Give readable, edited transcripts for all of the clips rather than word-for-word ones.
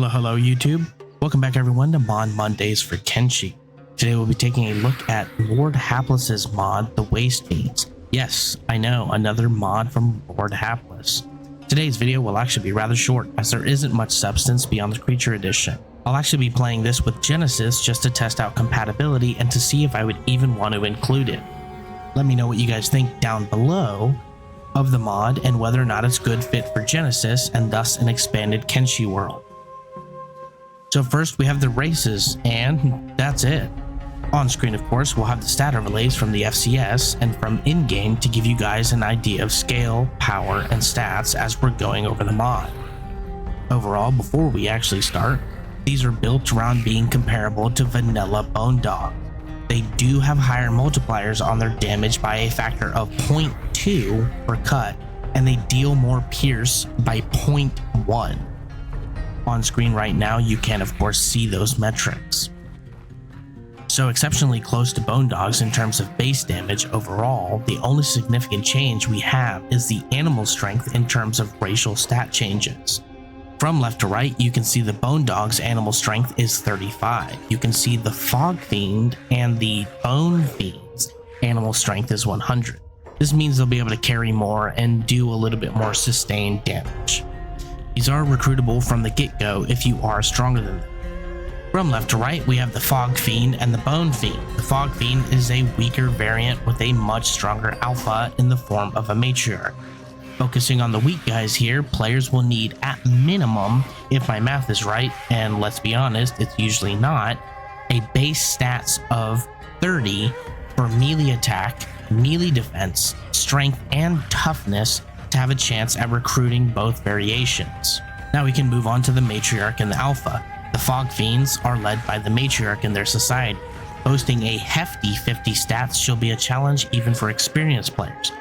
Hello YouTube. Welcome back everyone to Mod Mondays for Kenshi. Today we'll be taking a look at Lord Hapless's mod, the Waste Fiends. Yes, I know, another mod from Lord Hapless. Today's video will actually be rather short as there isn't much substance beyond the creature edition. I'll actually be playing this with Genesis just to test out compatibility and to see if I would even want to include it. Let me know what you guys think down below of the mod and whether or not it's good fit for Genesis and thus an expanded Kenshi world. So first we have the races, and that's it. On screen, of course, we'll have the stat overlays from the FCS and from in-game to give you guys an idea of scale, power, and stats as we're going over the mod. Overall, before we actually start, these are built around being comparable to vanilla Bone Dog. They do have higher multipliers on their damage by a factor of 0.2 per cut, and they deal more pierce by 0.1. On screen right now, you can of course see those metrics. So exceptionally close to Bone Dogs in terms of base damage overall. The only significant change we have is the animal strength in terms of racial stat changes. From left to right, you can see the Bone Dog's animal strength is 35. You can see the Fog Fiend and the Bone Fiend's animal strength is 100. This means they'll be able to carry more and do a little bit more sustained damage. These are recruitable from the get-go if you are stronger than them. From left to right, we have the Fog Fiend and the Bone Fiend. The Fog Fiend is a weaker variant with a much stronger alpha in the form of a matriarch. Focusing on the weak guys here, players will need at minimum, if my math is right, and let's be honest, it's usually not, a base stats of 30 for melee attack, melee defense, strength, and toughness to have a chance at recruiting both variations. Now we can move on to the matriarch and the alpha. The Fog Fiends are led by the matriarch in their society. Boasting a hefty 50 stats she'll be a challenge even for experienced players,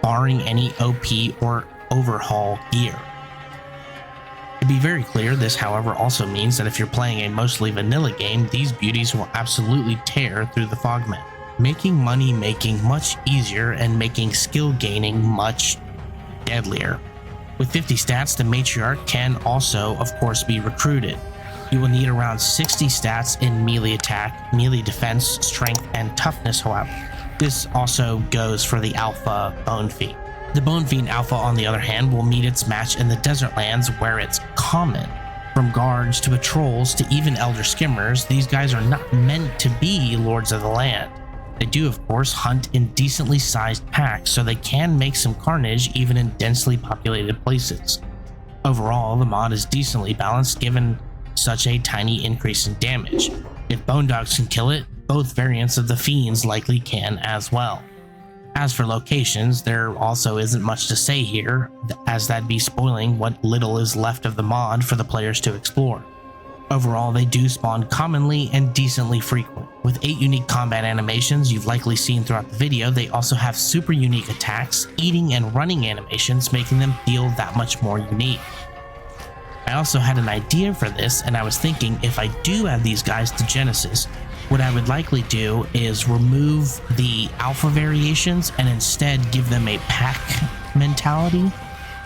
barring any OP or overhaul gear. To be very clear, this however also means that if you're playing a mostly vanilla game, these beauties will absolutely tear through the Fogmen, making money making much easier and making skill gaining much deadlier. With 50 stats, the matriarch can also of course be recruited. You will need around 60 stats in melee attack, melee defense, strength, and toughness however. This also goes for the alpha Bone Fiend. The Bone Fiend alpha on the other hand will meet its match in the desert lands where it's common. From guards to patrols to even elder skimmers, these guys are not meant to be lords of the land. They do of course hunt in decently sized packs, so they can make some carnage even in densely populated places. Overall, the mod is decently balanced given such a tiny increase in damage. If Bone Dogs can kill it, both variants of the Fiends likely can as well. As for locations, there also isn't much to say here, as that'd be spoiling what little is left of the mod for the players to explore. Overall, they do spawn commonly and decently frequent. With 8 unique combat animations you've likely seen throughout the video, they also have super unique attacks, eating and running animations, making them feel that much more unique. I also had an idea for this, and I was thinking if I do add these guys to Genesis, what I would likely do is remove the alpha variations and instead give them a pack mentality.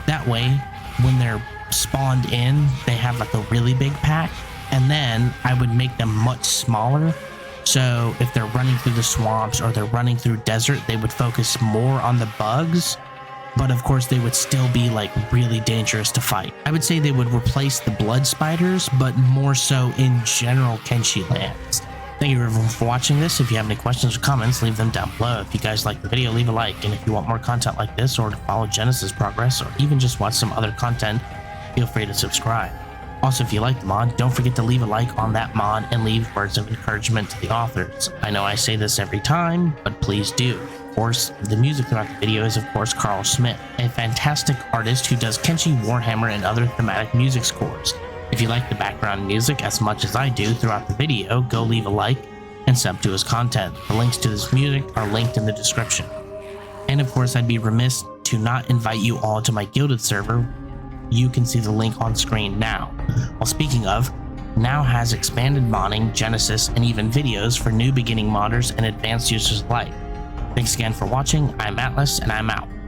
That way, when they're spawned in, they have like a really big pack, and then I would make them much smaller. So if they're running through the swamps or they're running through desert, they would focus more on the bugs, but of course they would still be like really dangerous to fight. I would say they would replace the blood spiders, but more so in general Kenshi lands. Thank you everyone for watching this. If you have any questions or comments, leave them down below. If you guys like the video, leave a like, and if you want more content like this or to follow Genesis progress or even just watch some other content, feel free to subscribe. Also, if you like the mod, don't forget to leave a like on that mod and leave words of encouragement to the authors. I know I say this every time, but please do. Of course, the music throughout the video is of course Karl Schmidt, a fantastic artist who does Kenshi, Warhammer, and other thematic music scores. If you like the background music as much as I do throughout the video, go leave a like and sub to his content. The links to this music are linked in the description. And of course, I'd be remiss to not invite you all to my Guilded server. You can see the link on screen now. Well, speaking of, now has expanded modding, Genesis, and even videos for new beginning modders and advanced users alike. Thanks again for watching. I'm Atlas, and I'm out.